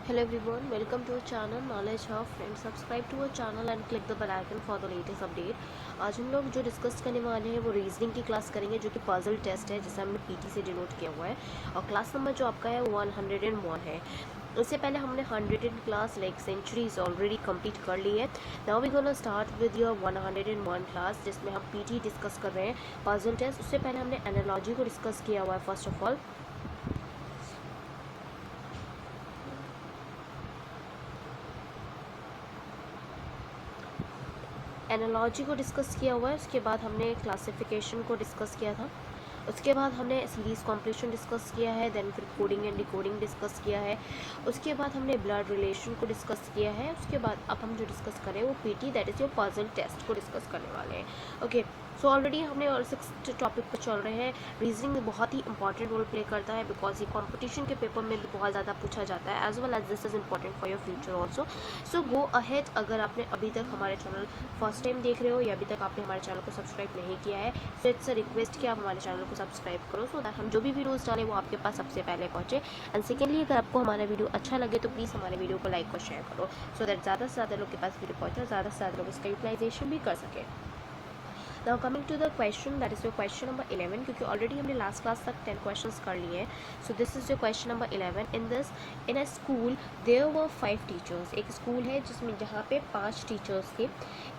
Hello everyone, welcome to our channel Knowledge Hub. Friends, subscribe to our channel and click the bell icon for the latest update. आज हम लोग जो discuss करने वाले हैं वो रीजनिंग की क्लास करेंगे, जो कि पजल टेस्ट है, जिसे हमने पीटी से डिनोट किया हुआ है। और क्लास नंबर जो आपका है 101 है। उससे पहले हमने 100 class like centuries already complete कर ली है। Now we gonna start with your 101 class, जिसमें हम पीटी डिस्कस कर रहे हैं, पजल टेस्ट। उससे पहले हमने एनालॉजी को डिस्कस किया हुआ है। फर्स्ट ऑफ ऑल एनालॉजी को डिस्कस किया हुआ है। उसके बाद हमने क्लासिफिकेशन को डिस्कस किया था। उसके बाद हमने सीरीज कॉम्प्लीशन डिस्कस किया है। देन फिर कोडिंग एंड डिकोडिंग डिस्कस किया है। उसके बाद हमने ब्लड रिलेशन को डिस्कस किया है। उसके बाद अब हम जो डिस्कस करें वो PT, that is your puzzle test को डिस्कस करने वाले हैं। ओके, सो ऑलरेडी हमने और 6th टॉपिक पर चल रहे हैं। रीजनिंग में बहुत ही इंपॉर्टेंट रोल प्ले करता है, बिकॉज ये कंपटीशन के पेपर में भी बहुत ज़्यादा पूछा जाता है, as well as this is important for your future also. So go ahead. अगर आपने अभी तक हमारे चैनल फर्स्ट टाइम देख रहे हो या अभी तक आपने हमारे चैनल को सब्सक्राइब नहीं किया है, सो इट्स अ रिक्वेस्ट कि आप हमारे चैनल को सब्सक्राइब करो, सो दैट हम जो भी वीडियोस डालें वो आपके पास सबसे पहले पहुँचे। एंड सेकेंडली, अगर आपको हमारा वीडियो अच्छा लगे तो प्लीज़ हमारे वीडियो को लाइक और शेयर करो, सो दैट ज़्यादा से ज़्यादा लोग के पास वीडियो पहुँचे और ज़्यादा से ज़्यादा लोग इसका यूटिलाइजेशन भी कर सकें। Now coming to the question, that is your question number 11, क्योंकि ऑलरेडी हमने लास्ट क्लास तक 10 क्वेश्चंस कर लिए हैं। So this is your question number 11। In a school there were 5 teachers. एक स्कूल है जिसमें जहाँ पे 5 टीचर्स थे।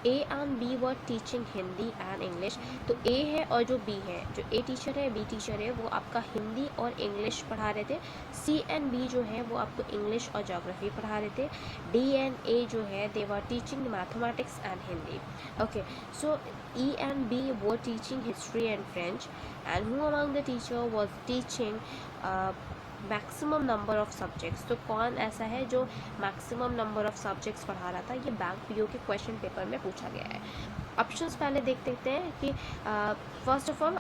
A and B were teaching Hindi and English. तो ए है और जो बी है, जो ए टीचर है, बी टीचर है, वो आपका हिंदी और इंग्लिश पढ़ा रहे थे। सी एंड बी जो है वो आपको इंग्लिश और ज्योग्राफी पढ़ा रहे थे। डी एंड ए जो है they were teaching mathematics and Hindi. Okay, so E and B were teaching history and French, and who among the teacher was teaching maximum number of subjects? तो कौन ऐसा है जो maximum number of subjects पढ़ा रहा था? ये बैंक पीओ के क्वेश्चन पेपर में पूछा गया है। ऑप्शंस पहले देख लेते हैं कि first of all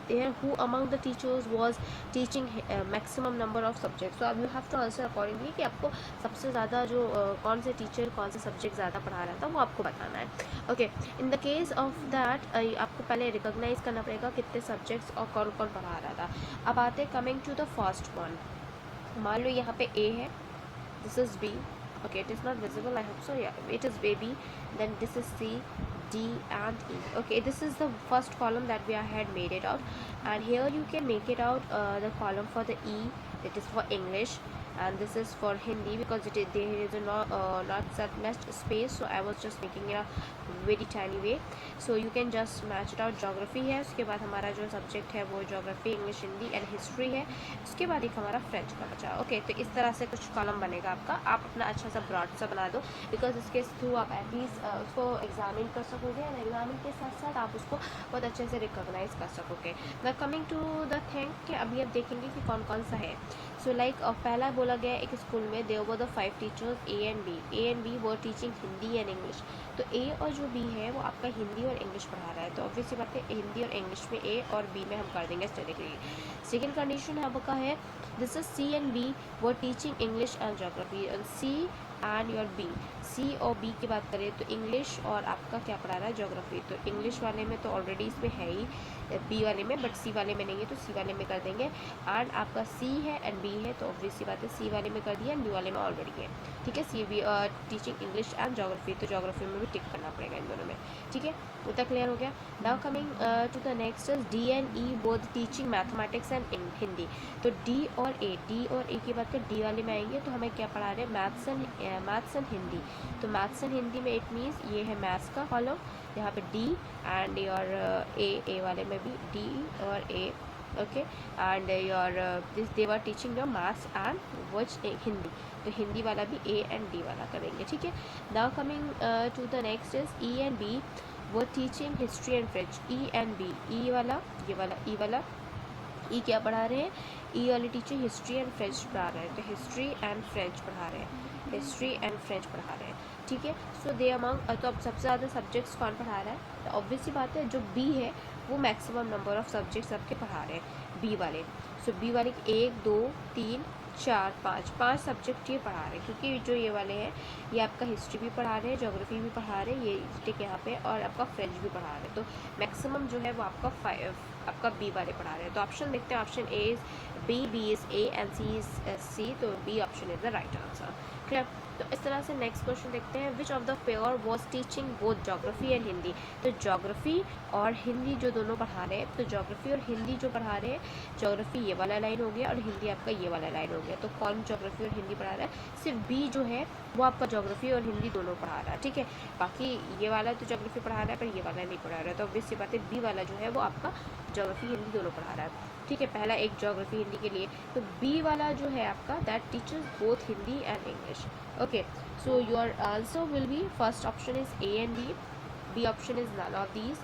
who among the teachers was teaching maximum number of subjects. So अब you have to answer accordingly कि आपको सबसे ज़्यादा जो कौन से टीचर कौन से सब्जेक्ट ज़्यादा पढ़ा रहा था वो आपको बताना है। Okay, in the case of that आपको पहले रिकॉग्नाइज करना पड़ेगा कितने सब्जेक्ट्स और कौन कौन पढ़ा रहा था। अब आते हैं coming to the first one. मान लो यहाँ पे ए है, this is B. Okay, it is not visible, I hope so. Yeah, it is baby. Then this is C, D and E. Okay, this is the first column that we had made it out, and here you can make it out the column for the E, it is for English, and this is for Hindi, because there is a not that much space, so I was just making it a very tiny way, so you can just match it out. Geography है, उसके बाद हमारा जो subject है वो geography, English, Hindi and history है। उसके बाद एक हमारा फ्रेंच का बचा। ओके, तो इस तरह से कुछ कॉलम बनेगा आपका। आप अपना अच्छा सा ब्रॉड सा बना दो, बिकॉज इसके थ्रू आप एटलीस्ट उसको एग्जामिन कर सकोगे, और एग्जामिन के साथ साथ आप उसको बहुत अच्छे से रिकॉग्नाइज कर सकोगे। The coming to the thing कि अभी आप देखेंगे कि कौन कौन सा है। सो लाइक पहला बोला गया एक स्कूल में there were the 5 teachers A and B were teaching Hindi and English. तो ए और जो बी है वो आपका हिंदी और इंग्लिश पढ़ा रहा है, तो ऑब्वियस बात है हिंदी और इंग्लिश में ए और बी में हम कर देंगे स्टैटिकली। सेकेंड कंडीशन आपका है this is C and B were teaching English and geography. C and your B, C और बी की बात करें तो इंग्लिश और आपका क्या पढ़ा रहा है, ज्योग्राफी। तो इंग्लिश वाले में तो ऑलरेडी इसमें है ही, बी वाले में, बट सी वाले में नहीं है, तो सी वाले में कर देंगे। एंड आपका सी है एंड बी है, तो ऑब्वियसली बात है सी वाले में कर दिया एंड बी वाले में ऑलरेडी है। ठीक है, C B teaching English and geography, तो ज्योग्राफी में भी टिक करना पड़ेगा इन दोनों में। ठीक है, उतना क्लियर हो गया। Now coming to the next is D and E both teaching mathematics and Hindi. तो डी और ए की बात कर डी वाले में आएंगे, तो हमें क्या पढ़ा रहे हैं, मैथ्स एंड हिंदी। तो मैथ्स एंड हिंदी में इट मीन्स ये है मैथ्स का कॉलम, यहाँ पे डी एंड योर ए वाले में भी डी और A. Okay, and your this they were teaching your maths and which Hindi, तो हिंदी वाला भी ए एंड डी वाला करेंगे। ठीक है, now coming to the next is E and B वो teaching history and French. E and B, E वाला, ये वाला, ई वाला, ई क्या पढ़ा रहे हैं, ई वाले टीचर हिस्ट्री एंड फ्रेंच पढ़ा रहे हैं, तो हिस्ट्री एंड फ्रेंच पढ़ा रहे हैं, हिस्ट्री एंड फ्रेंच पढ़ा रहे हैं। ठीक है, सो दे अमंग, तो अब सबसे ज़्यादा सब्जेक्ट्स कौन पढ़ा रहा है, तो ऑब्वियसली बात है जो बी है वो मैक्सिमम नंबर ऑफ सब्जेक्ट्स सबके पढ़ा रहे हैं, बी वाले। सो बी वाले 1 2 3 4 5 सब्जेक्ट ये पढ़ा रहे हैं, क्योंकि जो ये वाले हैं ये आपका हिस्ट्री भी पढ़ा रहे हैं, ज्योग्राफी भी पढ़ा रहे हैं, ये ठीक यहाँ पे, और आपका फ्रेंच भी पढ़ा रहे हैं। तो मैक्सिमम जो है वो आपका आपका बी वाले पढ़ा रहे हैं। तो ऑप्शन देखते हैं, option A is B is A and C is C, तो B option is the right answer. Clear. तो इस तरह से नेक्स्ट क्वेश्चन देखते हैं, which of the pair was teaching both geography and Hindi. तो ज्योग्राफी और हिंदी जो दोनों पढ़ा रहे हैं, तो ज्योग्राफी और हिंदी जो पढ़ा रहे हैं, ज्योग्राफी ये वाला लाइन हो गया और हिंदी आपका ये वाला लाइन हो गया। तो कौन ज्योग्राफी और हिंदी पढ़ा रहा है? सिर्फ बी जो है वो आपका ज्योग्राफी और हिंदी दोनों पढ़ा रहा है, ठीक है। बाकी ये वाला तो ज्योग्राफी पढ़ा रहा है पर ये वाला नहीं पढ़ा रहा है, तो ऑब्वियस सी बात है बी वाला जो है वो आपका ज्योग्राफी हिंदी दोनों पढ़ा रहा है, ठीक है। पहला एक ज्योग्राफी हिंदी के लिए, तो बी वाला जो है आपका that teachers both Hindi and English. Okay, so your answer will be first option is A and B, B option is none of these,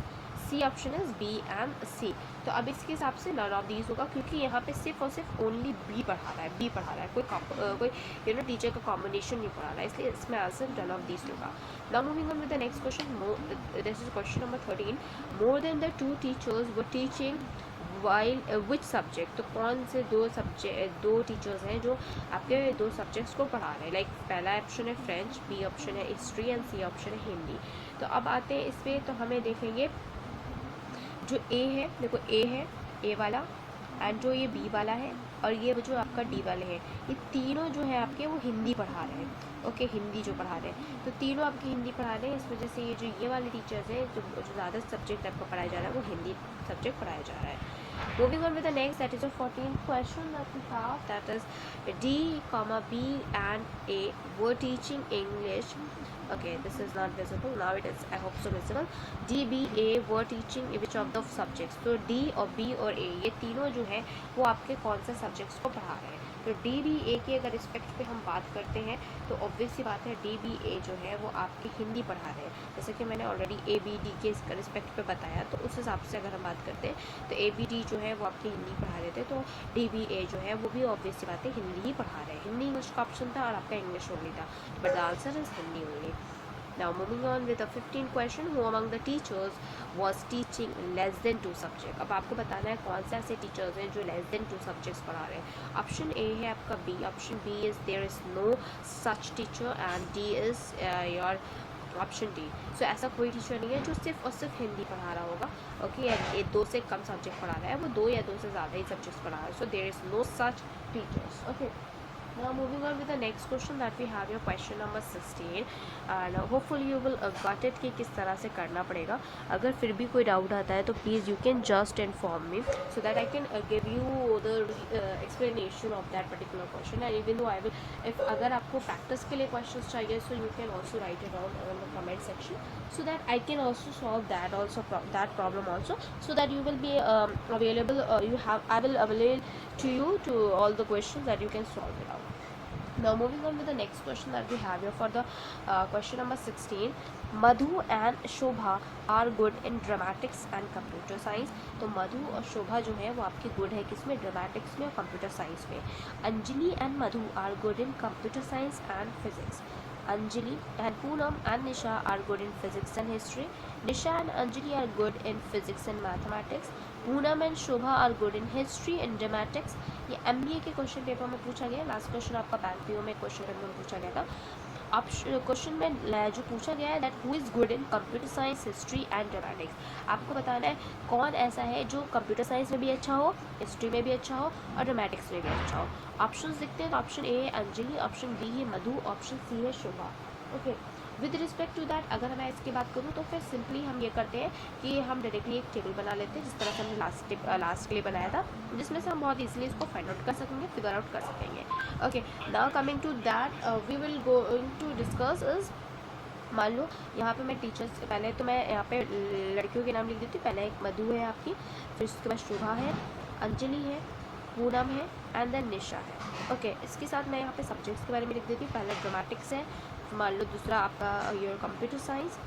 C option is B and C. तो अब इसके हिसाब से नन ऑफ दीज होगा, क्योंकि यहाँ पे सिर्फ और सिर्फ ओनली बी पढ़ा रहा है, बी पढ़ा रहा है, कोई टीचर का कॉम्बिनेशन नहीं पढ़ा रहा है, इसलिए इसमें आंसर नन ऑफ दीज होगा। Now moving on with the next question, this is question number 13। More than the two teachers were teaching while which subject. तो कौन से दो टीचर्स हैं जो आपके दो सब्जेक्ट्स को पढ़ा रहे हैं? लाइक पहला ऑप्शन है फ्रेंच, बी ऑप्शन है हिस्ट्री एंड सी ऑप्शन है हिंदी। तो अब आते हैं इस पर, तो हमें देखेंगे जो ए है, देखो ए है, ए वाला, एंड जो ये बी वाला है और ये जो आपका डी वाले हैं, ये तीनों जो है आपके वो हिंदी पढ़ा रहे हैं। ओके, हिंदी जो पढ़ा रहे हैं, तो तीनों आपकी हिंदी पढ़ा रहे हैं। इस वजह से ये जो ये वाले टीचर्स हैं, जो ज़्यादा सब्जेक्ट आपको पढ़ाया जा रहा है वो हिंदी सब्जेक्ट पढ़ाया जा रहा है। Moving on with the next, that is the 14th question that we have, that is D, B and A were teaching English. Okay, this is not visible, now it is, I hope so visible. D, B, A were teaching which of the subjects? तो D और B और A ये तीनों जो है वो आपके कौन से सब्जेक्ट्स को पढ़ा रहे हैं? तो डी बी ए के अगर रिस्पेक्ट पे हम बात करते हैं तो ऑब्वियस सी बात है डी बी ए जो है वो आपकी हिंदी पढ़ा रहे हैं, जैसे कि मैंने ऑलरेडी ए बी डी के रिस्पेक्ट पे बताया। तो उस हिसाब से अगर हम बात करते हैं तो ए बी डी जो है वो आपकी हिंदी पढ़ा रहे थे, तो डी बी ए जो है वो भी ऑब्वियस सी बात है हिंदी ही पढ़ा रहे हैं। हिंदी इंग्लिश का ऑप्शन था और आपका इंग्लिश ओनली था, but the answer is Hindi only. Now moving on with the 15th question, who among the teachers was teaching less than 2 subject? अब आपको बताना है कौन से ऐसे टीचर्स हैं जो less than 2 subjects पढ़ा रहे हैं। ऑप्शन ए है आपका B, option B is there is no such teacher and D is your option D. So ऐसा कोई टीचर नहीं है जो सिर्फ और सिर्फ हिंदी पढ़ा रहा होगा। ओके, ये 2 से कम सब्जेक्ट पढ़ा रहा है, वो 2 या 2 से ज़्यादा ही सब्जेक्ट्स पढ़ा रहा है। So there is no such teachers. Okay, now moving on with the next question that we have your question number 16 and hopefully you will got it कि किस तरह से करना पड़ेगा। अगर फिर भी कोई डाउट आता है तो please you can just inform me so that I can give you the explanation of that particular question, and even though I will, if अगर आपको practice के लिए questions चाहिए so you can also write it down in the comment section so that I can also solve that that problem also, so that you will be available, I will avail to you to all the questions that you can solve it out. Now moving on with the next question that we have here for the question number 16. Madhu and Shobha are good in dramatics and computer science. तो मधु और शोभा जो है वो आपकी good है किसमें? Dramatics में और कंप्यूटर साइंस में। Anjali and Madhu are good in computer science and physics. Anjali and Poonam and Nisha are good in physics and history. Nisha and Anjali are good in physics and mathematics. Poonam and Shobha are good in history and dramatics. ये MBA के question paper में पूछा गया, last question आपका bank PO में question paper में पूछा गया था। अब क्वेश्चन में जो पूछा गया है that who is good in computer science, history and dramatics. आपको बताना है कौन ऐसा है जो कंप्यूटर साइंस में भी अच्छा हो, हिस्ट्री में भी अच्छा हो और ड्रामेटिक्स में भी अच्छा हो। ऑप्शंस देखते हैं तो ऑप्शन ए है अंजलि, ऑप्शन बी है मधु, ऑप्शन सी है Shobha. Okay, with respect to that अगर मैं इसकी बात करूँ तो फिर सिंपली हम ये करते हैं कि हम डायरेक्टली एक टेबल बना लेते हैं, जिस तरह से हमने लास्ट के लिए बनाया था, जिसमें से हम बहुत ईजिली इसको फाइंड आउट कर सकेंगे, फिगर आउट कर सकेंगे। Okay, now coming to that we will going to discuss is, मान लो यहाँ पे मैं टीचर्स, पहले तो मैं यहाँ पे लड़कियों के नाम लिख देती हूँ। पहले एक मधु है आपकी, फिर उसके बाद शोभा है, अंजलि है, पूनम है एंड देन निशा है। ओके, इसके साथ मैं यहाँ पे सब्जेक्ट्स के बारे में लिख देती हूँ। पहला ड्रामेटिक्स है, मान लो दूसरा आपका your computer science,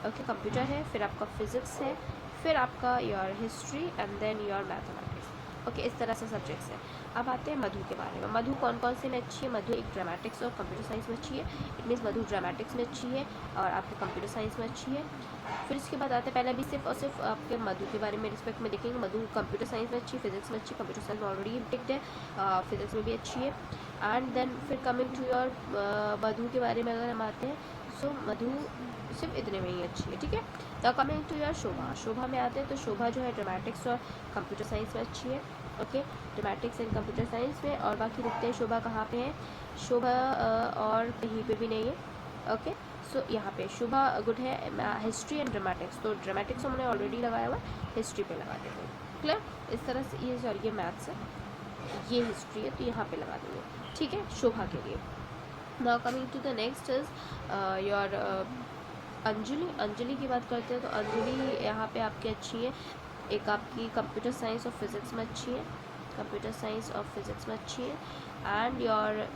okay computer है, फिर आपका फिजिक्स है, फिर आपका your history and then your mathematics. Okay, इस तरह से सब्जेक्ट्स हैं। अब आते हैं मधु के बारे में। मधु कौन कौन से में अच्छी है? मधु एक ड्रामेटिक्स और कंप्यूटर साइंस में अच्छी है, इट मीन्स मधु ड्रामेटिक्स में अच्छी है और आपके कंप्यूटर साइंस में अच्छी है। फिर इसके बाद आते हैं, पहले भी सिर्फ और सिर्फ आपके मधु के बारे में रिस्पेक्ट में देखेंगे। मधु कंप्यूटर साइंस में अच्छी, फिजिक्स में अच्छी, कंप्यूटर साइंस में ऑलरेडी टिक्ड है, फिजिक्स में भी अच्छी है। एंड देन फिर कमिंग टू योर मधु के बारे में अगर हम आते हैं, तो मधु सिर्फ इतने में ही अच्छी है, ठीक है। तो कमिंग टू योर शोभा, शोभा में आते हैं तो शोभा जो है ड्रामेटिक्स और कंप्यूटर साइंस में अच्छी है, okay, dramatics and computer science में। और बाकी देखते हैं शोभा कहाँ पे है, शोभा और कहीं पे भी नहीं है, ओके। सो यहाँ पे शोभा गुड है हिस्ट्री एंड ड्रामेटिक्स, तो ड्रामेटिक्स हमने ऑलरेडी लगाया हुआ है, हिस्ट्री पे लगा देते हैं, क्लियर। इस तरह से ये सॉरी ये मैथ्स है, ये हिस्ट्री है, तो यहाँ पे लगा देंगे, ठीक है, शोभा के लिए। Now coming to the next is your Anjali. Anjali की बात करते हैं तो अंजलि यहाँ पे आपकी अच्छी है, एक आपकी कंप्यूटर साइंस और फिज़िक्स में अच्छी है, कंप्यूटर साइंस और फिज़िक्स में अच्छी है। एंड योर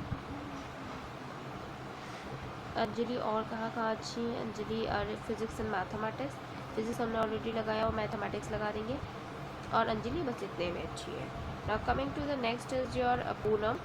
अंजलि और कहाँ कहाँ अच्छी है, अंजलि और फिज़िक्स एंड मैथमेटिक्स, फिज़िक्स हमने ऑलरेडी लगाया और मैथमेटिक्स लगा देंगे, और अंजलि बस इतने में अच्छी है। Now coming to the next is your Poonam.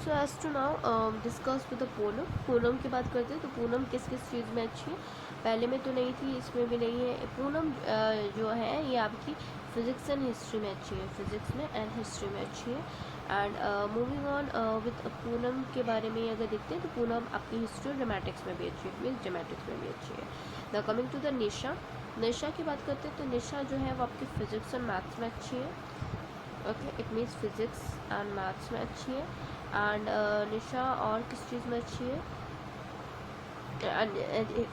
So as to now discuss with the Poonam. Poonam की बात करते हैं तो पूनम किस किस चीज़ में अच्छी है, पहले में तो नहीं थी, इसमें भी नहीं है। पूनम जो है ये आपकी फिज़िक्स एंड हिस्ट्री में अच्छी है, फिज़िक्स में एंड हिस्ट्री में अच्छी है। And moving on with Poonam के बारे में अगर देखते हैं तो पूनम आपकी हिस्ट्री और ड्रामेटिक्स में भी अच्छी है, मीन्स ड्रामेटिक्स में भी अच्छी है। द कमिंग टू द निशा, निशा की बात करते हैं तो निशा जो है वो आपकी फ़िज़िक्स एंड मैथ्स में अच्छी है, okay, it means physics and maths में अच्छी है। एंड निशा और किस चीज़ में अच्छी है,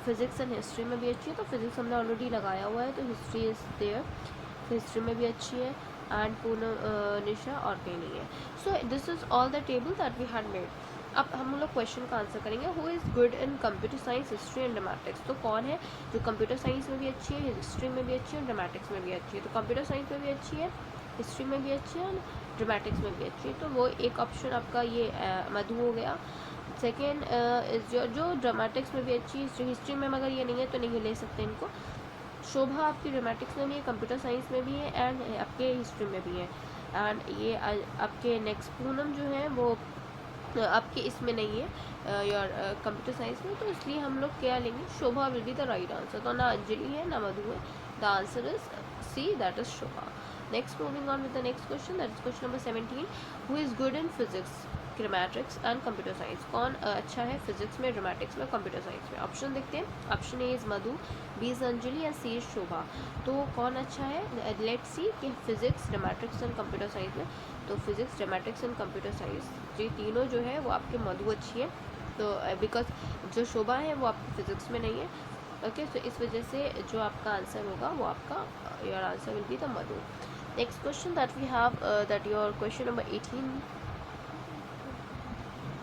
फिज़िक्स एंड हिस्ट्री में भी अच्छी है, तो फिज़िक्स हमने ऑलरेडी लगाया हुआ है, तो हिस्ट्री इज़ देयर, हिस्ट्री में भी अच्छी है। एंड पूनम निशा और कहीं नहीं है। So this is all the table that we had made. अब हम लोग क्वेश्चन का आंसर करेंगे, who is good in computer science, history and dramatics. तो कौन है जो कंप्यूटर साइंस में भी अच्छी है, हिस्ट्री में भी अच्छी है और ड्रामेटिक्स में भी अच्छी है। तो कंप्यूटर साइंस में भी अच्छी है, हिस्ट्री में भी अच्छी है और ड्रामेटिक्स में भी अच्छी है, तो वो एक ऑप्शन आपका ये मधु हो गया। सेकेंड इज जो ड्रामेटिक्स में भी अच्छी है, हिस्ट्री में मगर ये नहीं है तो नहीं ले सकते इनको। शोभा आपकी ड्रामेटिक्स में भी है, कंप्यूटर साइंस में भी है एंड आपके हिस्ट्री में भी है। एंड ये आपके नेक्स्ट पूनम जो है वो आपके इसमें नहीं है योर कंप्यूटर साइंस में, तो इसलिए हम लोग क्या लेंगे, Shobha will be the right answer. तो ना अंजलि है ना मधु है, the answer is C, that is Shobha. Next moving on with the next question, that is question number 17, who is good in physics, grammatics and computer science. कौन अच्छा है physics में, dramatics में, कंप्यूटर साइंस में। ऑप्शन देखते हैं, option A is Madhu, B is Anjali या C is शोभा। तो कौन अच्छा है, लेट सी कि physics, dramatics and computer science में। तो physics, dramatics and computer science ये तीनों जो है वो आपके मधु अच्छी है, तो बिकॉज जो शोभा है वो आपकी फिजिक्स में नहीं है, ओके। तो इस वजह से जो आपका आंसर होगा वो आपका your answer will be the Madhu. Next question that we have that your question number 18।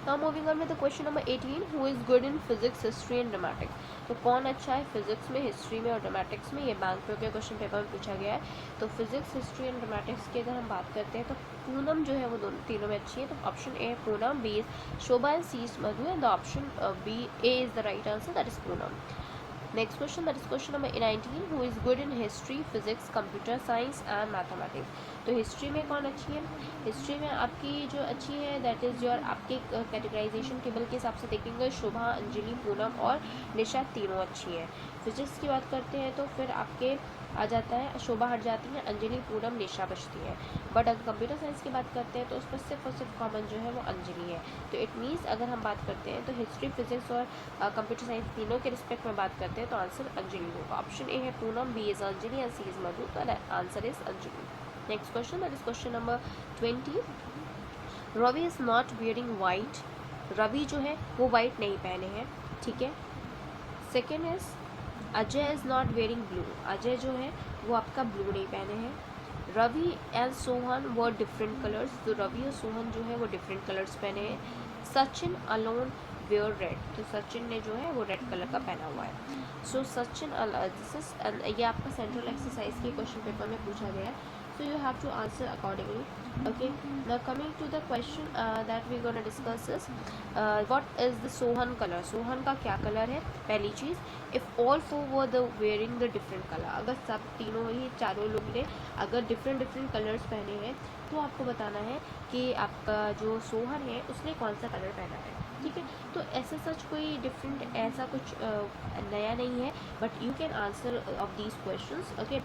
Now moving on with the question number 18, who is good in physics, history and dramatics। तो कौन अच्छा है फिजिक्स में, history में और dramatics में। ये bank पे के क्वेश्चन पेपर में पूछा गया है। तो फिजिक्स, हिस्ट्री एंड ड्रामेटिक्स की अगर हम बात करते हैं तो पूनम जो है वो दोनों तीनों में अच्छी है। तो option A Poonam, B is Shobha and C is Madhu, and the option B A is the right answer, that is Poonam. Next question, that is question number 19, who is good in history, physics, computer science and mathematics. तो history में कौन अच्छी है, history में आपकी जो अच्छी है दैट इज़ योर आपके कैटेगराइजेशन टेबल के हिसाब से देखेंगे, शोभा, अंजलि, पूनम और निशा तीनों अच्छी है। फिजिक्स की बात करते हैं तो फिर आपके आ जाता है, शोभा हट जाती है, अंजलि, पूनम, निशा बचती है। बट अगर कंप्यूटर साइंस की बात करते हैं तो उसमें सिर्फ और सिर्फ कॉमन जो है वो अंजलि है। तो इट मीन्स अगर हम बात करते हैं तो हिस्ट्री, फिजिक्स और कंप्यूटर साइंस तीनों के रिस्पेक्ट में बात करते हैं तो आंसर अंजलि होगा। ऑप्शन ए है Poonam, B is Anjali and C is Madhu, तो answer is Anjali. Next question, that is question number 20, Ravi is not wearing white. Ravi जो है वो वाइट नहीं पहने हैं, ठीक है। Second is Ajay is not wearing blue. Ajay जो है वो आपका ब्लू नहीं पहने हैं। रवि एंड सोहन वो डिफरेंट कलर्स, तो रवि और सोहन जो है वो डिफरेंट कलर्स पहने हैं। सचिन अलोन वेयर रेड, तो सचिन ने जो है वो रेड कलर का पहना हुआ है। सो सचिन दिस इज ये आपका सेंट्रल एक्सरसाइज के क्वेश्चन पेपर में पूछा गया है। so you have to answer accordingly. Okay, now coming to the question that we're gonna discuss is what is the Sohan colour. Sohan का क्या कलर है. पहली चीज़, if all four were the wearing the different colour, अगर सब तीनों ही चारों लोग ने अगर डिफरेंट डिफरेंट कलर्स पहने हैं तो आपको बताना है कि आपका जो सोहन है उसने कौन सा कलर पहना है. ठीक है, तो ऐसा सच कोई डिफरेंट ऐसा कुछ नया नहीं है, but you can answer of these questions. Okay,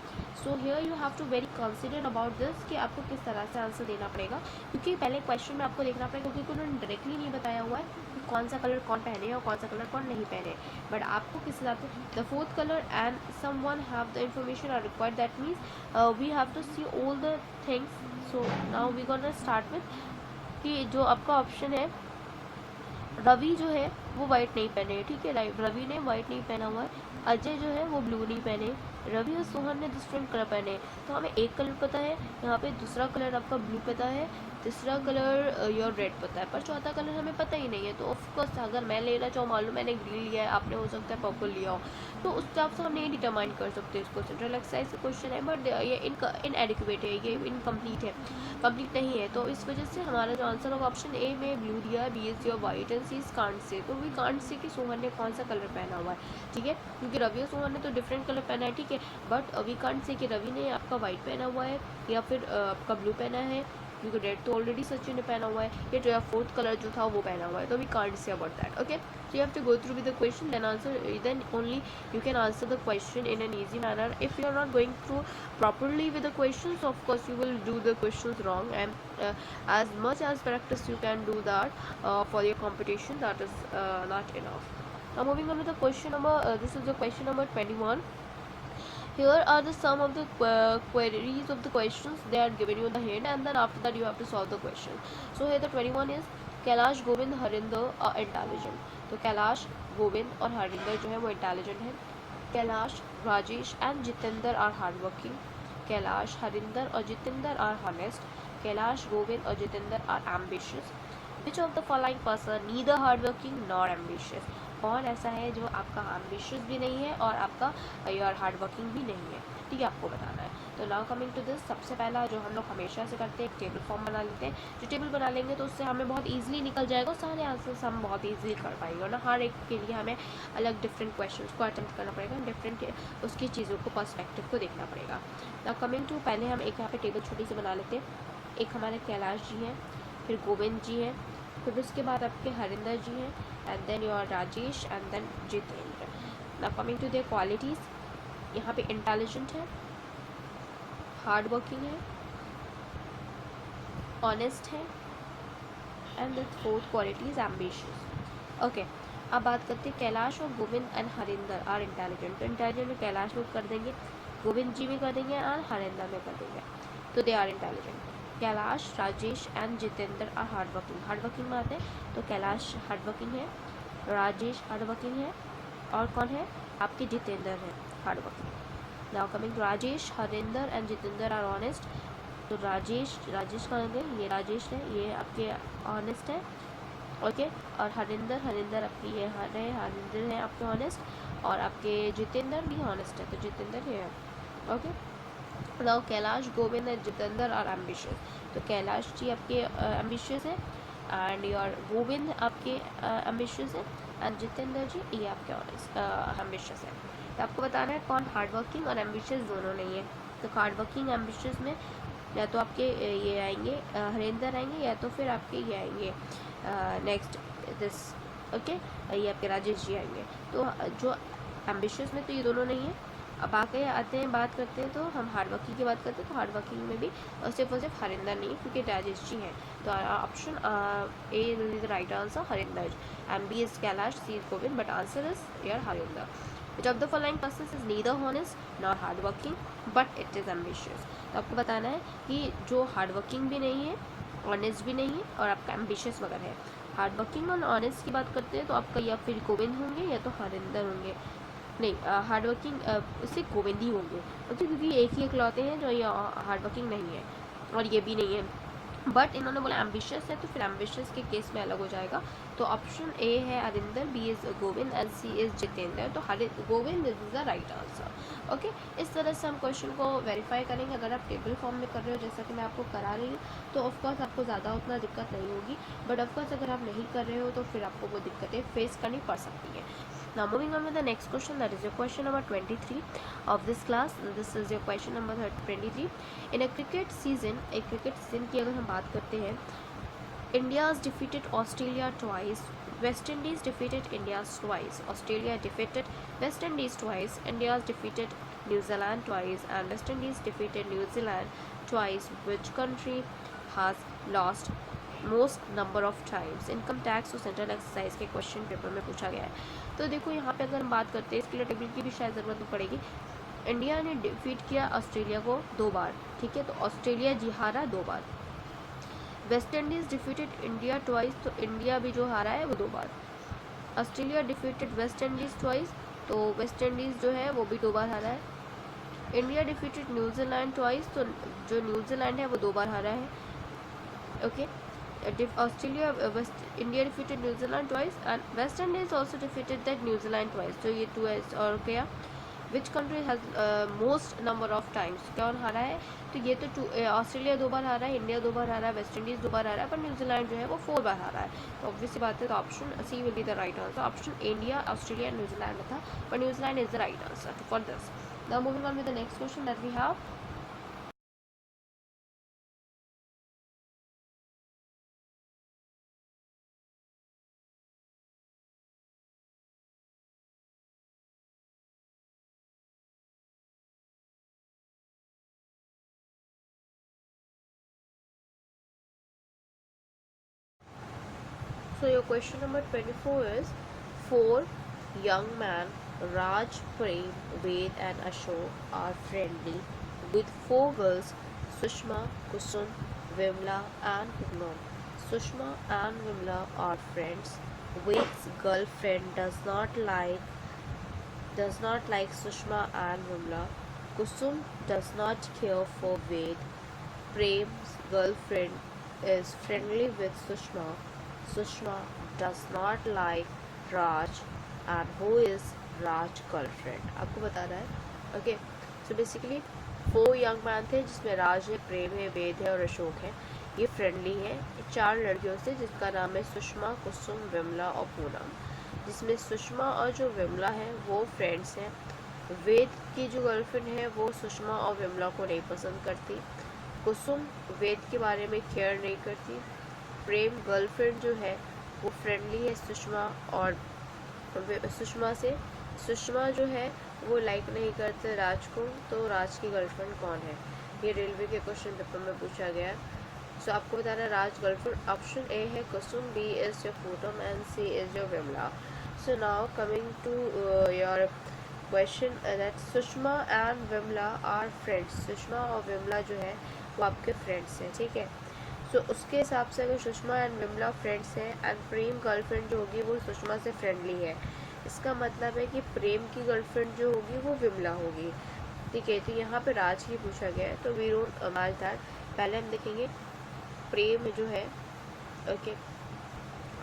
so here you have to very consider about this कि आपको किस तरह से आंसर देना पड़ेगा, क्योंकि पहले क्वेश्चन में आपको देखना पड़ेगा, क्योंकि उन्होंने डायरेक्टली नहीं बताया हुआ है कि कौन सा कलर कौन पहने और कौन सा कलर कौन नहीं पहने, बट आपको किस हिसाब से the fourth colour and some one have the information are required, that means we have to see all the things. So now we gonna start with कि जो आपका ऑप्शन है, रवि जो है वो वाइट नहीं पहने. ठीक है, रवि ने वाइट नहीं पहना हुआ है. अजय जो है वो ब्लू नहीं पहने. रवि और सोहन ने डिफरेंट कलर पहने. तो हमें एक कलर पता है यहाँ पे, दूसरा कलर आपका ब्लू पता है, तीसरा कलर योर रेड पता है, पर चौथा कलर हमें पता ही नहीं है. तो ऑफकोर्स अगर मैं लेना चाहूँ, मान लो मैंने ग्रीन लिया है, आपने हो सकता है पर्पल लिया हो, तो उस हिसाब से हम नहीं डिटरमाइन कर सकते इसको. सेंट्रल एक्सरसाइज क्वेश्चन है, बट ये इनएडिक्वेट है, ये इनकम्प्लीट है, कंप्लीट नहीं है. तो इस वजह से हमारा जो आंसर होगा ऑप्शन ए में ब्लू दिया, B is your white and C is can't say. तो वी कांट से कि सोहन ने कौन सा कलर पहना हुआ है. ठीक है, क्योंकि रवि और सोहन ने तो डिफरेंट कलर पहना है. ठीक है, बट वी कांट से कि रवि ने आपका वाइट पहना हुआ है या फिर आपका ब्लू पहना है, क्योंकि रेड तो ऑलरेडी सचिन ने पहना हुआ है, या जो फोर्थ कलर जो था वो पहना हुआ है. तो we can't say about that. Okay, so you have to go through with the question, then answer, then only you can answer the question in an easy manner. If you are not going through properly with the questions, of course you will do the questions wrong, and as much as practice you can do that for your competition, that is not enough. Now moving on to the question number this is the question number 21. Here are the sum of the queries of the questions. They are given you the hint, and then after that you have to solve the question. So here the 21 is Kailash, Govind, Harinder और intelligent. तो कैलाश, गोविंद और हरिंदर जो है वो intelligent है. Kailash, Rajesh and Jitendra are hard working. Kailash, Harinder और Jitendra are honest. Kailash, Govind और Jitendra are ambitious. Which of the following person neither hard working nor ambitious. कौन ऐसा है जो आपका एम्बिशियस भी नहीं है और आपका योर हार्ड वर्किंग भी नहीं है. ठीक है, आपको बताना है. तो नाउ कमिंग टू दिस, सबसे पहला जो हम लोग हमेशा से करते हैं, एक टेबल फॉर्म बना लेते हैं. जो टेबल बना लेंगे तो उससे हमें बहुत ईजिली निकल जाएगा और सारे आंसर्स हम बहुत ईजिली कर पाएंगे. और ना हर एक के लिए हमें अलग डिफरेंट क्वेश्चन को अटेम्प्ट करना पड़ेगा, डिफरेंट उसकी चीज़ों को पर्सपेक्टिव को देखना पड़ेगा. नाउ कमिंग टू, पहले हम एक यहाँ पे टेबल छोटी सी बना लेते हैं. एक हमारे कैलाश जी हैं, फिर गोविंद जी हैं, फिर उसके बाद आपके हरिंदर जी हैं, and then your Rajesh and then Jitendra. Now coming to their qualities, यहाँ पे इंटेलिजेंट है, हार्ड वर्किंग है, ऑनेस्ट है, and the fourth quality is ambitious. Okay, अब बात करते हैं कैलाश और Govind and Harinder are intelligent. तो इंटेलिजेंट में कैलाश में कर देंगे, गोविंद जी में कर देंगे और हरिंदर में कर देंगे. तो they are intelligent. Kailash, Rajesh and Jitendra are hard working. Hard working में आते हैं तो कैलाश हार्ड वर्किंग है, राजेश हार्ड वर्किंग है, और कौन है आपके जितेंद्र है hard working. Now coming Rajesh, Harinder and Jitendra are honest. तो राजेश कौन है, ये राजेश है, ये आपके ऑनेस्ट है. ओके, और हरिंदर आपकी ये हरिंदर है आपके ऑनेस्ट, और आपके जितेंद्र भी ऑनेस्ट है, तो जितेंद्र ये है. Okay, now Kailash, Govind and Jitendra are ambitious. तो कैलाश जी आपके एम्बिशियस है, एंड योर गोविंद आपके एम्बिशियस है, एंड जितेंद्र जी ये आपके ऑनेस्ट एम्बिशियस है. तो आपको बताना है कौन हार्ड वर्किंग और एम्बिशियस दोनों नहीं है. तो हार्ड वर्किंग एम्बिशियस में या तो आपके ये आएंगे हरिंदर आएंगे, या तो फिर आपके ये आएंगे नेक्स्ट दिस. ओके, ये आपके राजेश जी आएंगे. तो जो एम्बिशियस में तो ये दोनों नहीं है. अब आते हैं बात करते हैं, तो हम हार्ड वर्किंग की बात करते हैं. तो हार्ड वर्किंग में भी सिर्फ और सिर्फ हरिंदर नहीं है, क्योंकि राजेश जी हैं. तो option A is the right answer, Harinder. And B is Kailash, C is Govind, but answer is your Harinder. Which of the following persons is neither honest nor hardworking but it is ambitious. तो आपको बताना है कि जो हार्ड वर्किंग भी नहीं है, honest भी नहीं है, और आपका एम्बिशियस वगैरह है. हार्ड वर्किंग और ऑनेस्ट की बात करते हैं तो आपका या फिर गोविंद होंगे या तो हरिंदर होंगे. नहीं, हार्ड वर्किंग इससे गोविंद ही होंगे. ओके, क्योंकि एक ही इकलौते हैं जो ये हार्ड वर्किंग नहीं है, और ये भी नहीं है. बट इन्होंने बोला एम्बिशियस है, तो फिर एम्बिशियस के केस में अलग हो जाएगा। तो ऑप्शन ए है Arinder, B is Govind and C is Jitendra. तो Govind is the right answer. Okay, इस तरह से हम क्वेश्चन को वेरीफाई करेंगे। अगर आप टेबल फॉर्म में कर रहे हो जैसा कि मैं आपको करा रही हूँ, तो ऑफकोर्स आपको ज़्यादा उतना दिक्कत नहीं होगी, बट ऑफकोर्स अगर आप नहीं कर रहे हो तो फिर आपको वो दिक्कतें फेस करनी पड़ सकती है। Now moving on with the next question, that is your question number 23 of this class. This is your question number 23. In a cricket season, एक क्रिकेट सीजन की अगर हम बात करते हैं, India has defeated Australia twice. West Indies defeated India twice. Australia defeated West Indies twice. India has defeated New Zealand twice, and West Indies defeated New Zealand twice. Which country has lost most number of times? Income tax और central exercise के question paper में पूछा गया है। तो देखो यहाँ पे अगर हम बात करते हैं, इसके लिए टेबल की भी शायद ज़रूरत नहीं पड़ेगी। इंडिया ने डिफीट किया ऑस्ट्रेलिया को 2 बार, ठीक है, तो ऑस्ट्रेलिया जी हारा 2 बार। West Indies defeated India twice, तो इंडिया भी जो हारा है वो 2 बार। Australia defeated West Indies twice, तो वेस्ट इंडीज़ जो है वो भी 2 बार हारा है। इंडिया डिफीटेड न्यूजीलैंड ट्वाइस, तो जो न्यूजीलैंड है वो 2 बार हारा है। Okay, Australia, India defeated New Zealand twice, and West Indies also defeated that New Zealand twice. तो ये 2 और क्या? Which country has most number of times? कौन हारा है? तो ये तो ऑस्ट्रेलिया 2 बार हारा है, इंडिया 2 बार हारा है, वेस्ट इंडीज़ 2 बार हारा है, पर न्यूजीलैंड जो है वो 4 बार हारा है। तो ऑब्वियसली बात है, तो option C will be the right answer. Option India, Australia, New Zealand में था, पर New Zealand is the right answer for this. Now moving on with the next question that we have. So your question number 24 is, 4 young men, Raj, Prem, Ved and Ashok, are friendly with 4 girls, Sushma, Kusum, Vimla and Poonam. Sushma and Vimla are friends. Ved's girlfriend does not like Sushma and Vimla. Kusum does not care for Ved. Prem's girlfriend is friendly with Sushma. Sushma does not like Raj, and who is Raj girlfriend? आपको बताना है। Okay, so basically 4 young man थे, जिसमें राज है, प्रेम है, वेद है और अशोक है। ये फ्रेंडली है 4 लड़कियों से, जिसका नाम है सुषमा, कुसुम, विमला और पूनम। जिसमें सुषमा और जो विमला है वो फ्रेंड्स हैं। वेद की जो गर्लफ्रेंड है वो सुषमा और विमला को नहीं पसंद करती। कुसुम वेद के बारे में केयर नहीं करती। प्रेम गर्लफ्रेंड जो है वो फ्रेंडली है सुषमा और सुषमा से। सुषमा जो है वो लाइक नहीं करते राज को। तो राज की गर्लफ्रेंड कौन है? ये रेलवे के क्वेश्चन पेपर में पूछा गया। सो आपको बताना राज गर्लफ्रेंड। ऑप्शन ए है Kusum, B is your Poonam and C is your Vimla. So now coming to your question that Sushma and Vimla are friends. Sushma और विमला जो है वो आपके फ्रेंड्स हैं, ठीक है। सो उसके हिसाब से अगर सुषमा एंड विमला फ्रेंड्स हैं एंड प्रेम गर्लफ्रेंड जो होगी वो सुषमा से फ्रेंडली है, इसका मतलब है कि प्रेम की गर्लफ्रेंड जो होगी वो विमला होगी, ठीक है। तो यहाँ पे राज ही पूछा गया है, तो वी डोंट मैच दैट। पहले हम देखेंगे प्रेम जो है, ओके,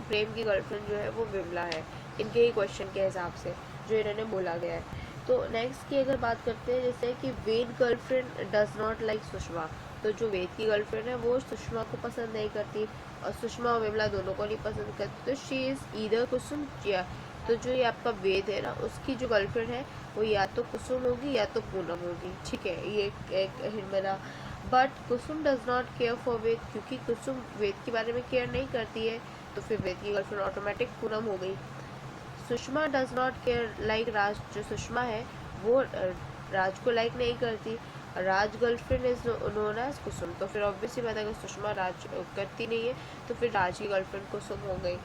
प्रेम की गर्लफ्रेंड जो है वो विमला है, इनके ही क्वेश्चन के हिसाब से जो इन्होंने बोला गया है। तो नेक्स्ट की अगर बात करते हैं, जैसे कि Ved girlfriend does not like Sushma, तो जो वेद की गर्लफ्रेंड है वो सुषमा को पसंद नहीं करती और सुषमा और विमला दोनों को नहीं पसंद करती। तो शी इज़ ईदर कुसुम या, तो जो ये आपका वेद है ना उसकी जो गर्लफ्रेंड है वो या तो कुसुम होगी या तो पूनम होगी, ठीक है। ये एक हिंट बना। But Kusum does not care for Ved, क्योंकि कुसुम वेद के बारे में केयर नहीं करती है, तो फिर वेद की गर्लफ्रेंड ऑटोमेटिक पूनम हो गई। Sushma does not care like Raj, जो सुषमा है वो राज को लाइक नहीं करती। Raj girlfriend is known as Kusum, तो फिर ऑब्वियसली बात है अगर सुषमा राज करती नहीं है तो फिर राज की गर्लफ्रेंड कुसुम हो गई।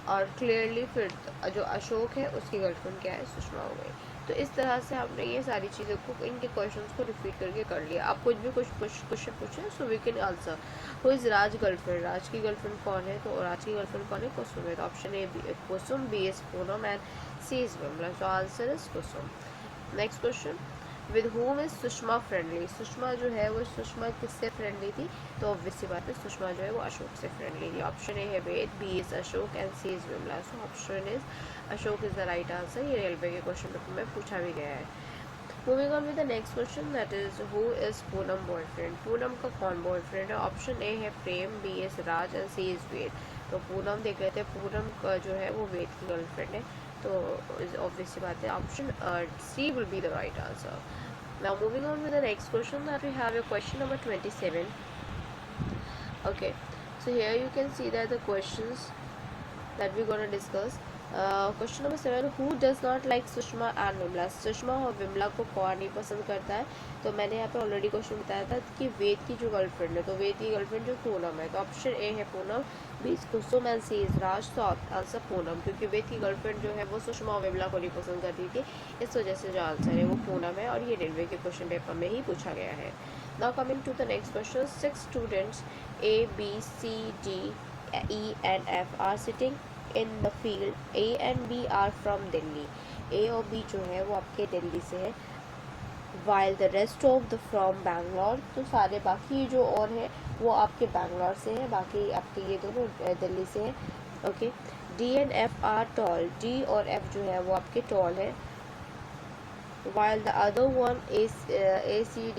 और क्लियरली फिर जो अशोक है उसकी गर्लफ्रेंड क्या है? सुषमा हो गई। तो इस तरह से हमने ये सारी चीज़ों को, इनके क्वेश्चंस को रिपीट करके कर लिया। आप कुछ भी कुछ क्वेश्चन पूछें so we can answer. Who is Raj girlfriend? Raj की गर्लफ्रेंड कौन है? तो राज की गर्लफ्रेंड कौन है? कुसुम है। तो option A Kusum, B is Poonam and C is Vimla. So answer is Kusum. Next question, with whom is Sushma friendly, Sushma जो है वो सुषमा किससे फ्रेंडली थी, तो ऑब्वियस सी बात है सुषमा जो है वो अशोक से फ्रेंडली थी। ऑप्शन ए है Ved, B is Ashok and C is Vimla. So option is Ashok is the right answer. ये रेलवे के क्वेश्चन पेपर में पूछा भी गया है। Moving on with the next question that is who is Poonam boyfriend, Poonam का कौन बॉयफ्रेंड है। ऑप्शन ए है Prem, B is Raj and C is Ved. तो पूनम देख लेते हैं, पूनम का जो है वो वेद की गर्लफ्रेंड है, तो ऑब्वियस सी बात है option C will be the right answer. Now moving on with the next question that we have a question number 27. Okay, so here you can see that the questions that we're going to discuss. Question number 7, who does not like Sushma and Vimla, Sushma और विमला को कौन नहीं पसंद करता है। तो मैंने यहाँ पे ऑलरेडी क्वेश्चन बताया था कि वेद की जो गर्लफ्रेंड है, तो वेद की गर्लफ्रेंड जो पूनम है, तो ऑप्शन ए है Poonam, B is Kusum and C is Raj. तो आंसर पूनम, क्योंकि वेद की गर्लफ्रेंड जो है वो सुषमा और विमला को नहीं पसंद करती थी, इस वजह से जो आंसर है वो पूनम है, और ये रेलवे के क्वेश्चन पेपर में ही पूछा गया है। Now coming to the next question, 6 students A B C D E and F are sitting in the field, A and B are from Delhi, A और बी जो है वो आपके दिल्ली से है, while the rest of the from Bangalore. तो सारे बाकी जो और है वो आपके बैंगलोर से है, बाकी आपके ये दोनों दिल्ली से है। Okay, D and F are tall, D और एफ जो है वो आपके टॉल है, while the other one is A C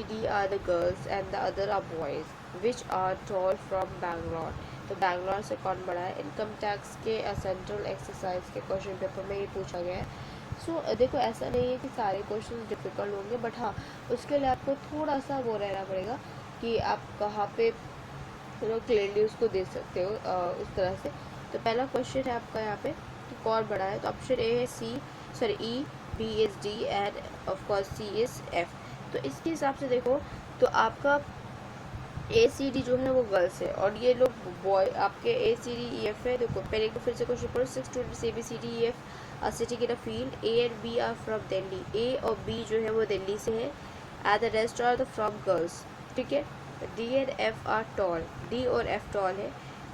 D are the girls and the other are boys which are tall from Bangalore। तो बैंगलोर से कौन बड़ा है। इनकम टैक्स के सेंट्रल एक्सरसाइज के क्वेश्चन पेपर में ये पूछा गया है। सो देखो ऐसा नहीं है कि सारे क्वेश्चन डिफिकल्ट होंगे, बट हाँ उसके लिए आपको थोड़ा सा वो रहना पड़ेगा कि आप कहाँ पे क्लियरली उसको दे सकते हो उस तरह से। तो पहला क्वेश्चन है आपका यहाँ पे कि कौन बड़ा है, तो ऑप्शन ए है E, B is D and of course C is F. तो इसके हिसाब से देखो तो आपका ए सी डी जो है वो गर्ल्स है, और ये लोग बॉय आपके ए सी डी ई एफ है। देखो पहले को फिर से क्वेश्चन पढ़ो, 6 students A B C D E F are sitting in a field, A and B are from Delhi, A और बी जो है वो दिल्ली से है, at the rest are the from girls. ठीक है, D and F are tall, D और F tall है,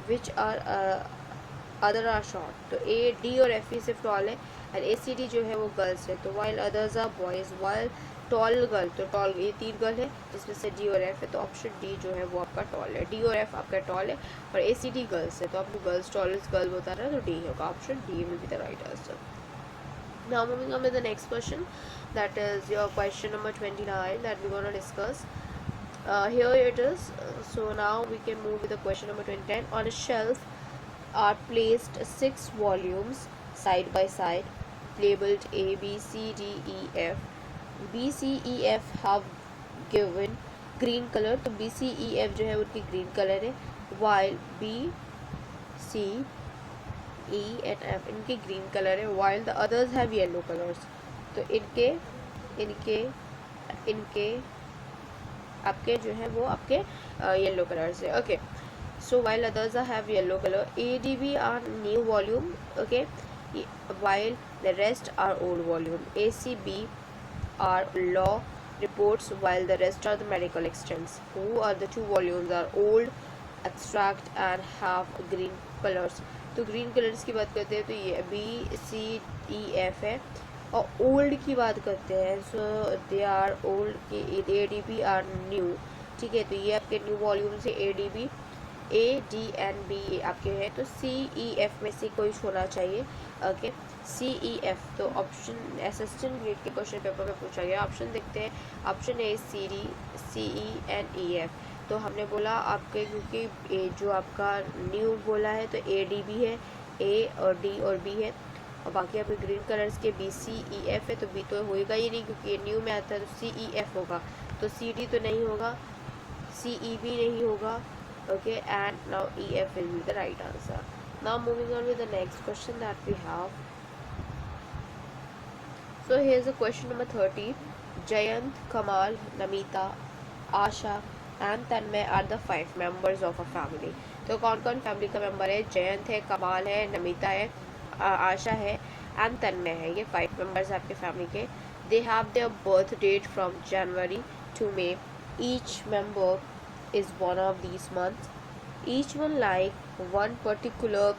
which are other are short. तो ए डी और एफ ही सिर्फ टॉल है, एंड ए सी डी जो है वो गर्ल्स है। तो while others are boys, while tall girl, तो टॉल ये 3 गर्ल है जिसमें से डी और एफ है, तो ऑप्शन डी जो है वो आपका टॉल है। डी और एफ आपका टॉल है और ए सी डी गर्ल्स है, तो आपको गर्ल्स टॉलेस्ट गर्ल होता है तो डी होगा, option D will be the right answer. Now moving on with the next question, that is your question number 29 that we're going to discuss. Here it is. So now we can move with the question number 20. On a shelf are placed 6 volumes side by side labeled A, B, C, D, E, F. B, C, E, F have given green color, तो B, C, E, F जो है उनकी green color है, while B, C, E and F इनके green color है, while the others have yellow colors। तो इनके इनके इनके आपके जो है वो आपके येलो कलर से। Okay, so while others have yellow color, A, D, B are new volume, okay, while the rest are old volume, A, C, B are law reports, while the rest are the medical extents। Who are the 2 volumes are old abstract and have green colors। तो green colours की बात करते हैं तो ये B C E F है, और old की बात करते हैं सो दे आर ओल्ड की A D B are new. ठीक है, तो ये आपके न्यू वॉल्यूम से A D B, A D and B आपके हैं, तो सी ई एफ में से कोई होना चाहिए। ओके, सी ई एफ, तो ऑप्शन असिस्टेंट ग्रेड के क्वेश्चन पेपर में पूछा गया। ऑप्शन देखते हैं, option A C D, C E and E F. तो हमने बोला आपके क्योंकि ए जो आपका न्यू बोला है तो ए डी बी है, ए और डी और बी है, और बाकी आपके ग्रीन कलर्स के बी सी ई एफ है, तो बी तो होएगा ही नहीं क्योंकि ये न्यू में आता है, तो सी ई एफ होगा, तो सी डी तो नहीं होगा, सी ई बी नहीं होगा। Okay, and now E F will be the right answer. Now moving on with the next question that we have. So here is the question number 30। Jayant, Kamal, Namita, Asha and Tanmay are the 5 members of a family. तो कौन कौन family का member है, जयंत है, कमाल है, नमिता है, आशा है एंड तन्मय है, ये 5 मेंबर्स आपके फैमिली के। They have their birth date from January to May, each member is one of these months, each one like one particular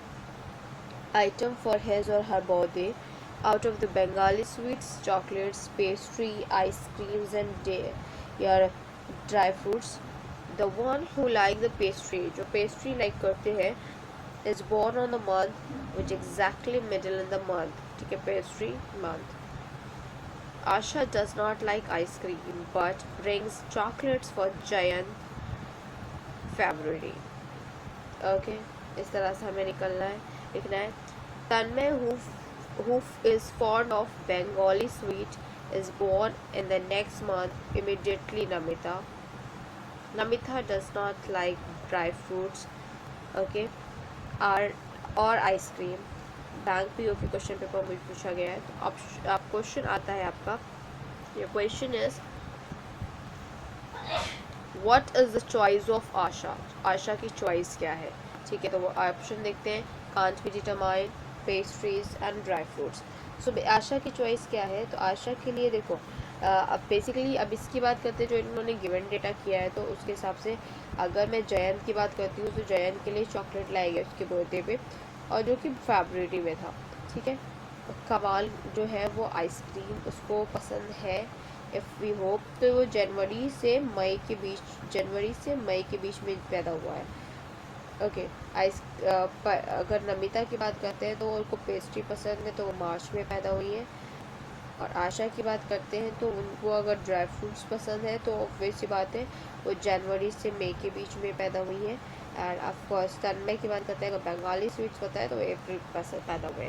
item for his or her birthday, out of the Bengali sweets, chocolates, pastry, ice creams, and your dry fruits. The one who like the pastry, जो pastry like करते हैं, is born on the month which exactly middle in the month. ठीक है, pastry month. Asha does not like ice cream but brings chocolates for Jayan February. Okay, इस तरह से हमें निकलना है, लिखना है. Tanmay who is fond of Bengali sweet is born in the next month immediately Namita. Namita does not like dry fruits, okay, और ice cream. Bank PO question paper में पूछा गया है. तो आप क्वेश्चन आता है आपका, ये question is what is the choice of Asha. Asha की चॉइस क्या है. ठीक है, तो वो ऑप्शन देखते हैं. Can't be determine, pastries and dry fruits. So Asha की चॉइस क्या है. तो आशा के लिए देखो, अब बेसिकली अब इसकी बात करते हैं जो इन्होंने गिवन डेटा किया है. तो उसके हिसाब से अगर मैं जयंत की बात करती हूँ तो जयंत के लिए चॉकलेट लाई गई उसके बर्थडे पे, और जो कि फरवरी में था. ठीक है, कमाल जो है वो आइसक्रीम उसको पसंद है, इफ़ वी होप. तो वो जनवरी से मई के बीच में पैदा हुआ है. ओके, अगर नमिता की बात करते हैं तो उनको पेस्ट्री पसंद है, तो वो मार्च में पैदा हुई है. और आशा की बात करते हैं तो उनको अगर ड्राई फ्रूट्स पसंद है तो वैसी बात है वो जनवरी से मई के बीच में पैदा हुई है. एंड ऑफकोर्स तन्मय की बात करते हैं, अगर बंगाली स्वीट्स पता है तो अप्रैल पैदा हुए.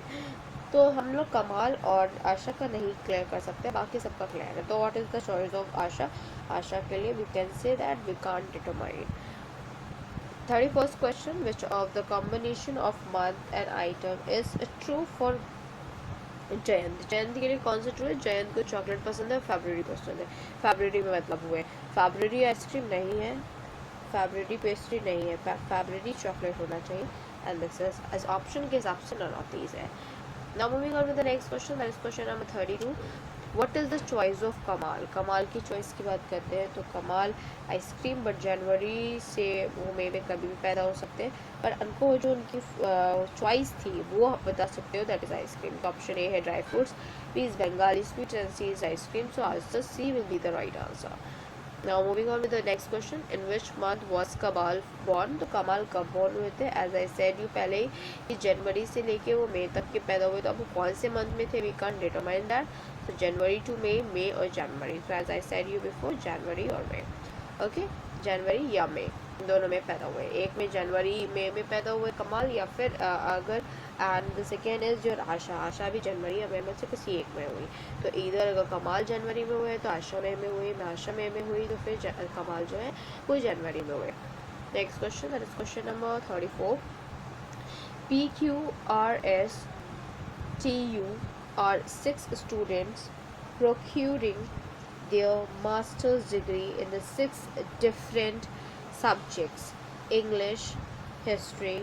तो हम लोग कमाल और आशा का नहीं क्लियर कर सकते, बाकी सबका क्लियर है. तो what is the choice of Asha. Asha के लिए we can say that we can't determine. 31st question, which of the combination of month and item is true for Jayant. Jayant के लिए कौन सा ट्रू है. जयंत को चॉकलेट पसंद है, फरवरी पसंद है. फरवरी में मतलब हुए, फरवरी आइसक्रीम नहीं है, फरवरी पेस्ट्री नहीं है, फरवरी चॉकलेट होना चाहिए. And this is as option के हिसाब से नन ऑफ दीज है. Now moving on with the next question, that is question number 32. What is the choice of Kamal. Kamal की चॉइस की बात करते हैं तो कमाल आइसक्रीम, बट जनवरी से वो मे में कभी भी पैदा हो सकते हैं, पर उनको जो उनकी चॉइस थी वो आप बता सकते हो, दैट इज़ आइसक्रीम. तो ऑप्शन ए है dry fruits, B is Bengali sweet and C is ice cream. So answer C will be the right answer. Now moving on with the next question, in which month was Kamal born. तो कमाल कब born हुए थे. As I said you पहले ही कि जनवरी से लेके वो मई तक के पैदा हुए. तो अब वो कौन से मंथ में थे, we can't determine that. So January to May और January. So as I said you before, जनवरी और मई. ओके, जनवरी या मई दोनों में पैदा हुए. एक में जनवरी मई में पैदा हुए कमाल, या फिर अगर एंड द सेकेंड इज जो आशा भी जनवरी या मई में से किसी एक में हुई. तो इधर अगर कमाल जनवरी में हुए तो आशा मई में हुई, आशा मई में हुई तो फिर कमाल जो है वो जनवरी में हुए. Next question, that is question number 34. PQRSTU are 6 students procuring their master's degree in the 6 different subjects: English, history,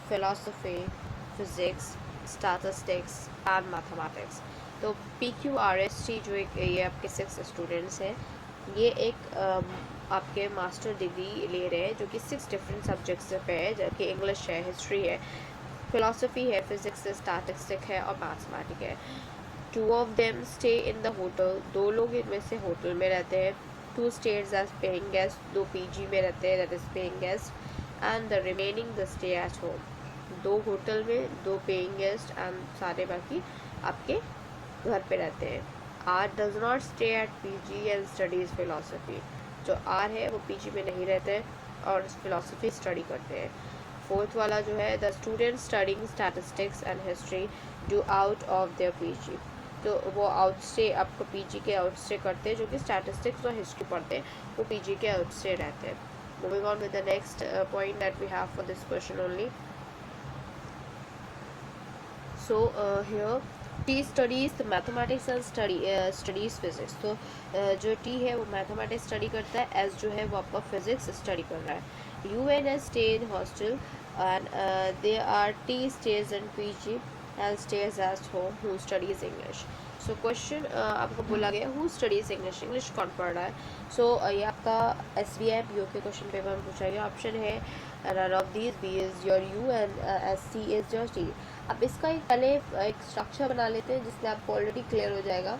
philosophy, physics, statistics and mathematics. तो PQRST जो एक ये आपके 6 स्टूडेंट्स हैं, ये एक आपके मास्टर डिग्री ले रहे हैं जो कि 6 डिफरेंट सब्जेक्ट्स पे है, जबकि इंग्लिश है, हिस्ट्री है, फिलोसफी है, फिजिक्स है, स्टैटिस्टिक है और मैथमेटिक है. 2 of them stay in the hotel. 2 लोग इनमें से होटल में रहते हैं. 2 stays as paying guest. 2 PG में रहते हैं, that is paying guest. And the remaining the stay at home. 2 hotel में, 2 paying guest and सारे बाकी आपके घर पे रहते हैं. R does not stay at PG and studies philosophy. जो R है वो PG में नहीं रहते हैं और philosophy स्टडी करते हैं. 4th वाला जो है, the students studying statistics and history do out of their PG. तो वो आउट स्टे आपको पीजी के आउट स्टे करते हैं, जो कि स्टैटिस्टिक्स और हिस्ट्री पढ़ते हैं, वो पीजी के आउट स्टे रहते हैं. Moving on with the next point that we have for this question only. So here T studies mathematics and studies physics. तो जो टी है वो मैथमेटिक्स स्टडी करता है, एस जो है वो आपका फिजिक्स स्टडी कर रहा है. UNS stay in hostel and there are T stays in PG and stays at home who studies English. So question आपको बोला गया हु स्टडीज इंग्लिश, इंग्लिश कौन पढ़ रहा है। सो ये आपका SBI PO के क्वेश्चन पेपर में पूछा गया। ऑप्शन है none of these, B is your U and SC is your T। अब इसका एक पहले एक स्ट्रक्चर बना लेते हैं जिससे आपको ऑलरेडी क्लियर हो जाएगा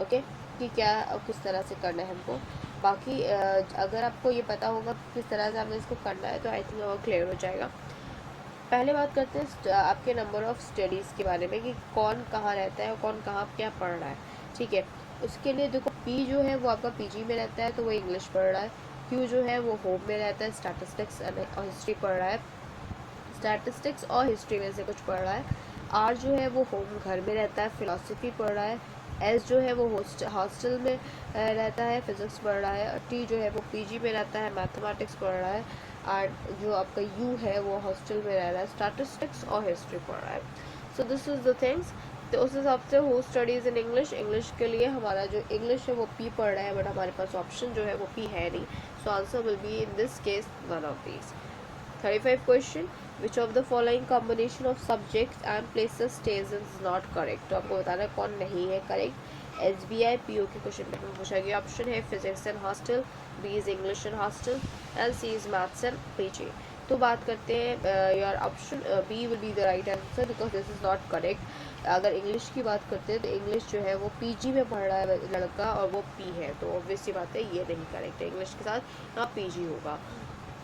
ओके कि क्या और किस तरह से करना है हमको। बाकी अगर आपको ये पता होगा किस तरह से हमें इसको करना है तो आई थिंक वो क्लियर हो जाएगा। पहले बात करते हैं आपके नंबर ऑफ़ स्टडीज़ के बारे में कि कौन कहाँ रहता है और कौन कहाँ क्या पढ़ रहा है। ठीक है, उसके लिए देखो P जो है वो आपका PG में रहता है तो वो इंग्लिश पढ़ रहा है। Q जो है वो होम में रहता है, स्टैटिस्टिक्स और हिस्ट्री पढ़ रहा है, स्टैटिस्टिक्स और हिस्ट्री में से कुछ पढ़ रहा है। R जो है वो होम घर में रहता है, फिलॉसफी पढ़ रहा है। S जो है वो हॉस्टल में रहता है, फिज़िक्स पढ़ रहा है। और T जो है वो PG में रहता है, मैथमेटिक्स पढ़ रहा है। और जो आपका U है वो हॉस्टल में रह रहा है, स्टैटिस्टिक्स और हिस्ट्री पढ़ रहा है। So this is the things. तो उस हिसाब से who studies in English, English के लिए हमारा जो इंग्लिश है वो P पढ़ रहा है, बट हमारे पास ऑप्शन जो है वो P है नहीं। So answer will be in this case one of these. 35 question, which of the following combination of subjects and places stage is not correct. तो आपको बताना है कौन नहीं है करेक्ट। SBI PO के क्वेश्चन पेपर में पूछा गया। ऑप्शन है physics and hostel, B is English and hostel and C is maths and PG। तो बात करते हैं your option B will be the right answer because this is not correct. अगर इंग्लिश की बात करते हैं तो इंग्लिश जो है वो PG में पढ़ रहा है लड़का और वो P है, तो ऑब्वियस सी बात है ये नहीं करेक्ट है। इंग्लिश के साथ यहाँ PG होगा।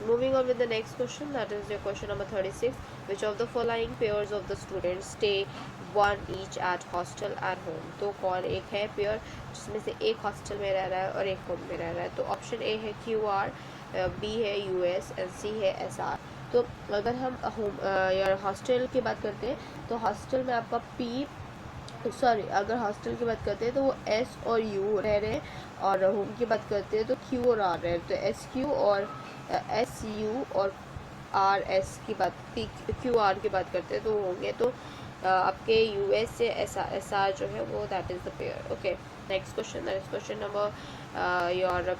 Moving on with the next question, that is your question number 36. Which of the following pairs of the students stay one each at hostel and home? तो कौन एक है पेयर जिसमें से एक हॉस्टल में रह रहा है और एक होम में रह रहा है। तो ऑप्शन ए है QR, B है US एंड C है SR। तो अगर हम होम या हॉस्टल की बात करते हैं तो हॉस्टल में आपका अगर हॉस्टल की बात करते हैं तो वो S और U रह रहे हैं और होम की बात करते हैं तो Q और R रहे हैं। तो SQ और SU और RS की बात QR की बात करते हैं तो होंगे तो आपके US से SR जो है वो that is the pair. Okay, next question, that is question number your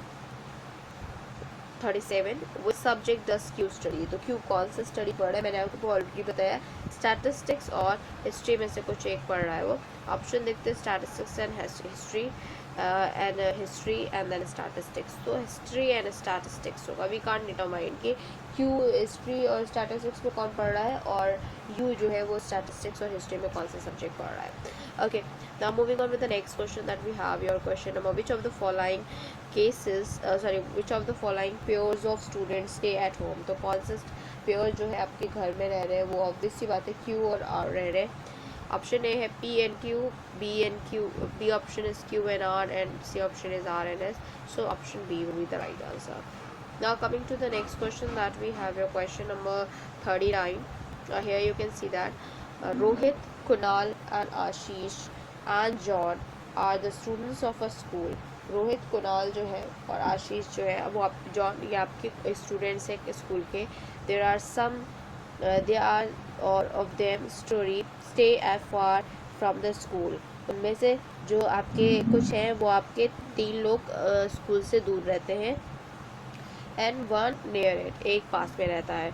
37। वो सब्जेक्ट डस Q स्टडी। तो Q कौन सा स्टडी पढ़ रहा है, मैंने आपको ऑलरेडी बताया स्टैटिस्टिक्स और हिस्ट्री में से कुछ एक पढ़ रहा है वो। ऑप्शन देखते हैं statistics and history and history and then statistics. तो हिस्ट्री एंड स्टैटिस्टिक्स होगा। वी कांट डिटरमाइन कि Q हिस्ट्री और स्टैटिस्टिक्स में कौन पढ़ रहा है और U जो है वो स्टैटिस्टिक्स और हिस्ट्री में कौन सा सब्जेक्ट पढ़ रहा है। Okay, now moving on with the next question that we have your question number which of the following which of the following pairs of students stay at home. तो कौन से पेयर जो है आपके घर में रह रहे हैं वो ऑब्वियस सी बात है Q और R रह रहे हैं। ऑप्शन ए है P and Q, B option is Q and R and C option is R and S. So option B will be the right answer. Now coming to the next question that we have your question number 39. Here you can see that Rohit, Kunal and Ashish and John are the students of a school. Rohit, Kunal जो है और आशीष जो है वो आप John ये आपके students हैं स्कूल के। There are some they are और of them story stay far from the school. उनमें से जो आपके कुछ हैं वो आपके 3 लोग स्कूल से दूर रहते हैं एंड वन नियर इट, एक पास में रहता है।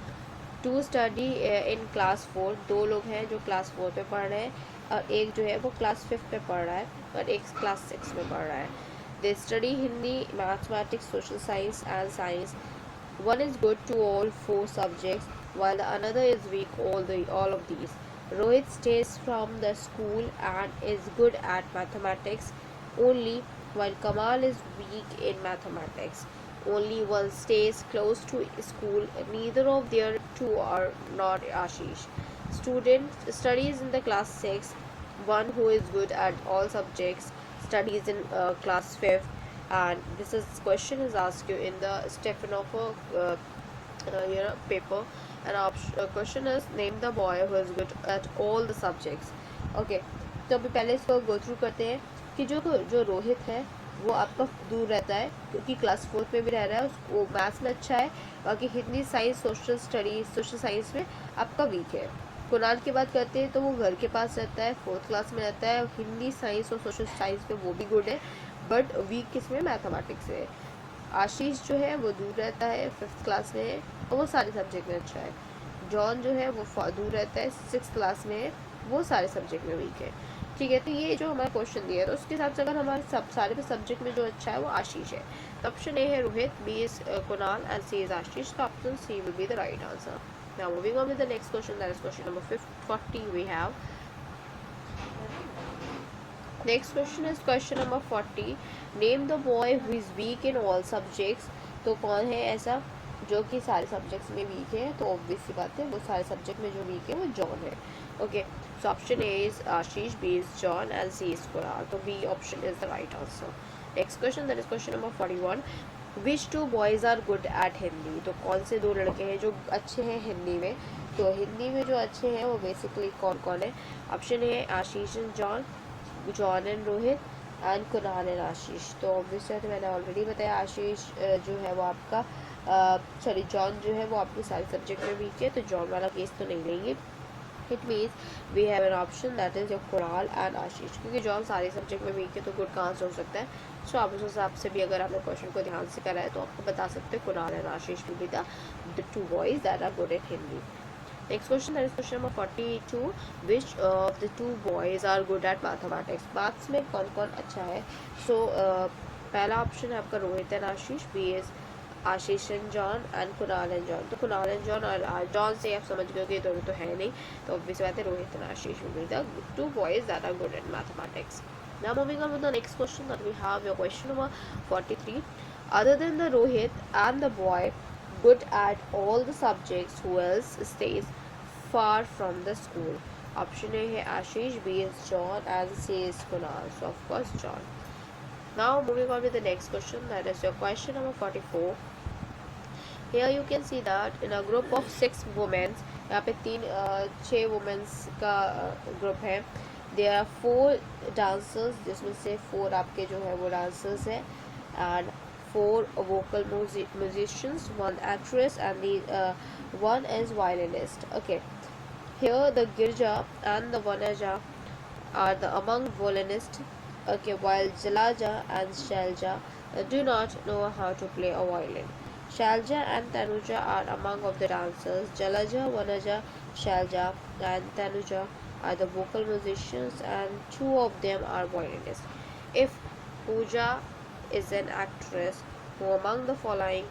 2 स्टडी इन क्लास 4, 2 लोग हैं जो क्लास 4 में पढ़ रहे हैं और एक जो है वो क्लास 5 में पढ़ रहा है और एक क्लास 6 में पढ़ रहा है। They study Hindi, mathematics, social science and science. One is good to all 4 subjects, while the another is weak all of these. Rohit stays from the school and is good at mathematics only, while Kamal is weak in mathematics. Only one stays close to school. Neither of their two are not Ashish. Student studies in the class 6. One who is good at all subjects studies in class 5th. And this is question is asked you in the Stephanopher paper, and question is name the boy who is good at all the subjects. Okay, तो अभी पहले इसको go through करते हैं कि जो रोहित है वो आपका दूर रहता है क्योंकि क्लास 4 में भी रह रहा है, उसको मैथ्स में अच्छा है, बाकी हिंदी, साइंस, सोशल साइंस में आपका वीक है। कुणाल की बात करते हैं तो वो घर के पास रहता है, 4th क्लास में रहता है, हिंदी, साइंस और सोशल साइंस में वो भी गुड है बट वीक किस में, मैथमेटिक्स है। आशीष जो है वो दूर रहता है, 5th क्लास में है और वो सारे सब्जेक्ट में अच्छा है। जॉन जो है वो दूर रहता है, 6th क्लास में है, वो सारे सब्जेक्ट में वीक है। ठीक है, तो ये जो हमारा क्वेश्चन दिया है तो उसके हिसाब से अगर हमारे सब सारे पे सब्जेक्ट में जो अच्छा है वो आशीष है, तो ऑप्शन ए है Rohit, B is Kunal and C is Ashish, तो option C will be the right answer. Now moving on with the next question, that is question number 40 we have. Next question is question number 40. Name the boy who is weak in all subjects. तो कौन है ऐसा जो कि सारे subjects में week है, तो ऑब्वियस सी बात है वो सारे सब्जेक्ट में जो वीक है वो जॉन है. Okay, so option A is Ashish, B is John and C is Kunal, तो B option is the right answer. Next question, that is question number 41. Which two boys are good at Hindi. तो कौन से दो लड़के हैं जो अच्छे हैं हिंदी में. तो हिंदी में जो अच्छे हैं वो बेसिकली कौन कौन है. Option A Ashish and John, John and Rohit and Kunal and Ashish. तो ऑब्वियसली तो मैंने ऑलरेडी बताया आशीष जो है वो आपका सॉरी जॉन जो है वो आपके सारे सब्जेक्ट में वीक है, तो जॉन वाला केस तो नहीं लेंगे. It means we have an option that is your Kunal and Ashish, क्योंकि जॉन सारे सब्जेक्ट में वीक है तो गुड का आंसर हो सकता है. सो आप उस हिसाब से भी अगर आपने क्वेश्चन को ध्यान से करा है तो आपको बता सकते हैं Kunal and Ashish will be the two boys that are good at Hindi. Next question, that is question number 42. Which of the two boys are good at mathematics? Maths में कौन कौन अच्छा है. So पहला ऑप्शन है आपका Rohit and Ashish, B is Ashish and John and Kunal and John. तो Kunal and John और जॉन से आप समझ गए कि ये दोनों तो है नहीं, तो ऑब्वियस बात है Rohit and Ashish will be the two boys that are good at mathematics. Now moving on with the next question, that we have your question number 43. Other than the Rohit and the boy good at all the subjects, who else stays far from the school. Option A है आशीष, B is John and C is Kunal. So of course John. Now moving on with the next question, that is your question number 44. Here you can see that in a group of 6 women, यहाँ पे 6 women's का group है. There are 4 dancers, जिसमें से 4 आपके जो है वो dancers है, and 4 vocal musicians, 1 actress and the 1 is violinist. Okay, here the Girja and the Vanaja are the among violinists. Okay, while Jalaja and Shalja do not know how to play a violin. Shalja and Tanuja are among of the dancers. Jalaja, Vanaja, Shalja and Tanuja are the vocal musicians and 2 of them are violinists. If Pooja is an actress, who among the following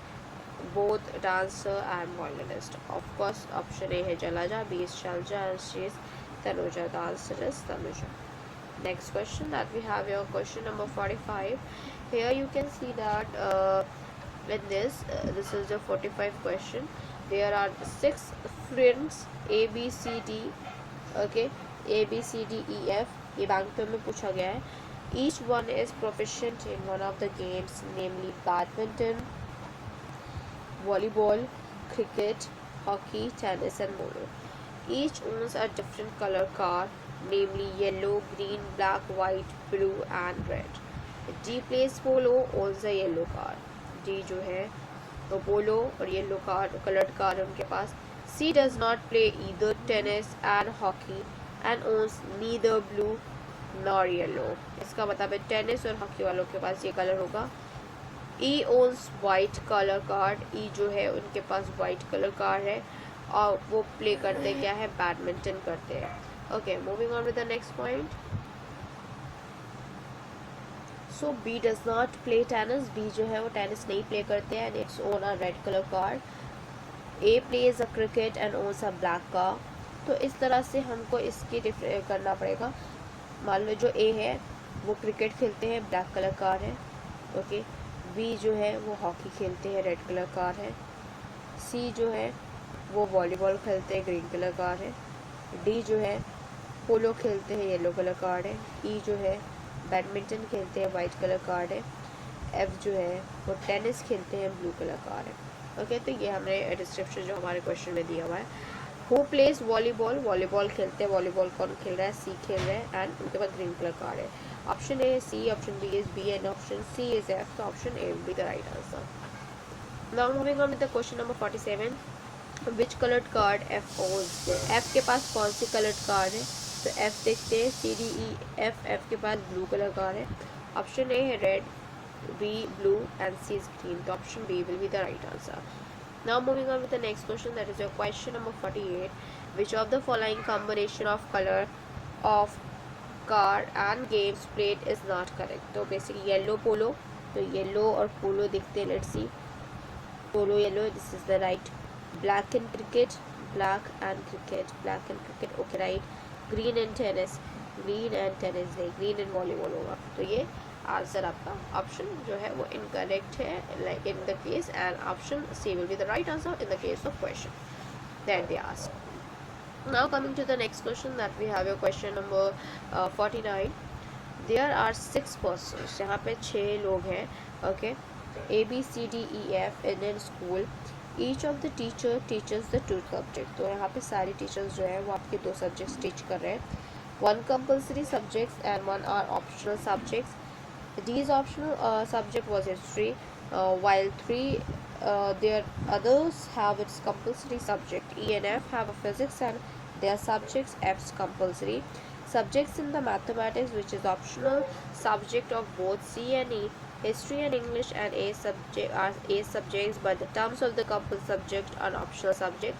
both dancer and violinist? Of course option A है Jalaja, B is Shalja and C is Tanuja. The answer is Tanuja. Next question, that we have your question number 45. Here you can see that in this is the 45 question. There are 6 friends A B C D. Okay, A B C D E F, ये bank पे में पूछा गया है. Each one is proficient in one of the games, namely badminton, volleyball, cricket, hockey, tennis and polo. Each owns a different color card, namely yellow, green, black, white, blue and red. D plays polo, owns a yellow card. D जो है वो पोलो और yellow card coloured card है उनके पास. C does not play either tennis and hockey and owns neither blue nor yellow. इसका मतलब है tennis और हॉकी वालों के पास ये कलर होगा. E owns white color card. E जो है उनके पास white color card है और वो प्ले करते क्या है, बैडमिंटन करते हैं. Okay, moving on with the next point. So B does not play tennis. B जो है वो टेनिस नहीं प्ले करते हैं and it's own a red color card. A plays a cricket and owns a black car. तो इस तरह से हमको इसकी करना पड़ेगा. मान लो जो A है वो क्रिकेट खेलते हैं, ब्लैक कलर कार है. ओके, B जो है वो हॉकी खेलते हैं, रेड कलर कार है. C जो है वो वॉलीबॉल खेलते हैं, ग्रीन कलर कार है. D जो है पोलो खेलते हैं, येलो कलर कार्ड है. E जो है बैडमिंटन खेलते हैं, वाइट कलर कार्ड है. F जो है वो टेनिस खेलते हैं, ब्लू कलर कार्ड है. ओके, तो ये हमने डिस्क्रिप्शन जो हमारे क्वेश्चन में दिया हुआ है. हु प्लेस वॉलीबॉल, वॉलीबॉल खेलते हैं. वॉलीबॉल कौन खेल रहा है, सी खेल रहा है एंड उनके पास ग्रीन कलर कार्ड है. Option A C, option B is B and option C is F. तो option A will be the right answer. Now moving on with the question number 47. Which coloured card F owns. F के पास कौन सी coloured card है, तो F देखते हैं. C D E F, F के पास ब्लू कलर कार्ड है. ऑप्शन ए है red, B blue and C is green. तो option B will be the right answer. Now moving on with the next question, that is your question number 48. Which of the following combination of car and games played is not correct. तो basically yellow polo, तो yellow और polo दिखते हैं. Let's see, polo yellow, this is the right. Black and cricket, black and cricket, black and cricket, okay right. Green and tennis, green and tennis है, green and volleyball होगा. तो ये answer आपका option जो है वो इनकरेक्ट है, like in the case, and option C will be the right answer in the case of question that they ask. Now coming to the next question, that we have your question number 49. There are 6 persons, यहाँ पे 6 लोग हैं. Okay, A B C D E F in a school. Each of the teacher teaches the 2 subjects. तो यहाँ पे सारे teachers जो है वो आपके 2 subjects teach कर रहे हैं. 1 compulsory subjects and 1 are optional subjects. These optional subject was history, while 3 their others have its compulsory subject. E and F have a physics and their subjects F's compulsory. Subjects in the mathematics, which is optional subject of both C and E, history and English, and A subject are A subjects, but the terms of the compulsory subject are optional subject.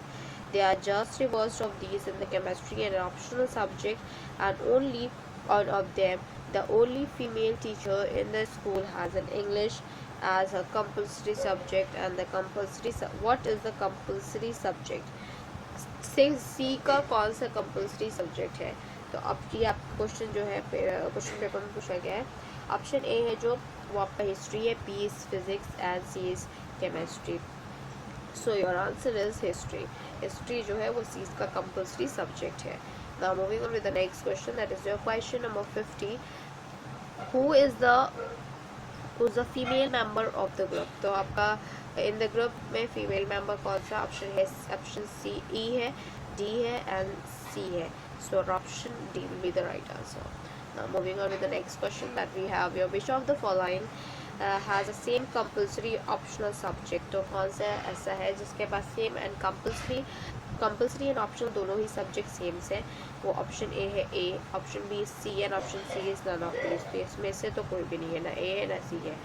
They are just reversed of these in the chemistry and an optional subject, and only one of them, the only female teacher in the school, has an English as a compulsory subject. And the compulsory what is the compulsory subject? सी का कौन सा compulsory subject है? तो अब ये आपका question जो है क्वेश्चन पेपर में पूछा गया है. ऑप्शन ए है जो वो आपका हिस्ट्री है, B is physics and C is chemistry. So your answer is history. History जो है वो सी का कंपल्सरी सब्जेक्ट है. Now moving on with the next question, that is your question number 50. Who is the female member of the group? तो आपका in the group में female member कौन सा? ऑप्शन है ऑप्शन सी ई है, डी है एंड सी है. So option D will be the right answer. Now moving on with the next question, that we have your which of the following has a same compulsory optional subject? तो कौन सा ऐसा है जिसके पास same and compulsory and optional दोनों ही subject same है? वो ऑप्शन ए है A, option B C and option C is none of these. तो इसमें से तो कोई भी नहीं है, ना ए है ना सी है.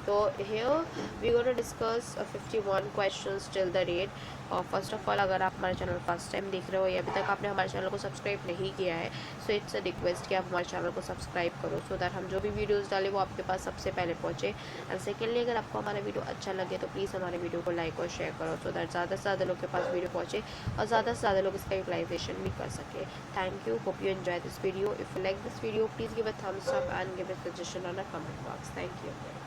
तो here we going to discuss 51 questions till the date. और फर्स्ट ऑफ ऑल, अगर आप हमारे चैनल फर्स्ट टाइम देख रहे हो या अभी तक आपने हमारे चैनल को सब्सक्राइब नहीं किया है, सो इट्स अ रिक्वेस्ट कि आप हमारे चैनल को सब्सक्राइब करो, सो दैट हम जो भी वीडियोस डालें वो आपके पास सबसे पहले पहुंचे. एंड सेकेंडली, अगर आपको हमारा वीडियो अच्छा लगे तो प्लीज़ हमारे वीडियो को लाइक और शेयर करो, सो दैट ज़्यादा से ज़्यादा लोग के पास वीडियो पहुँचे और ज़्यादा से ज़्यादा लोग इसका यूटिलाइजेशन भी कर सके. Thank you. Hope you enjoy this video. If you like this video, please give a thumbs up and give a suggestion on a comment box. Thank you.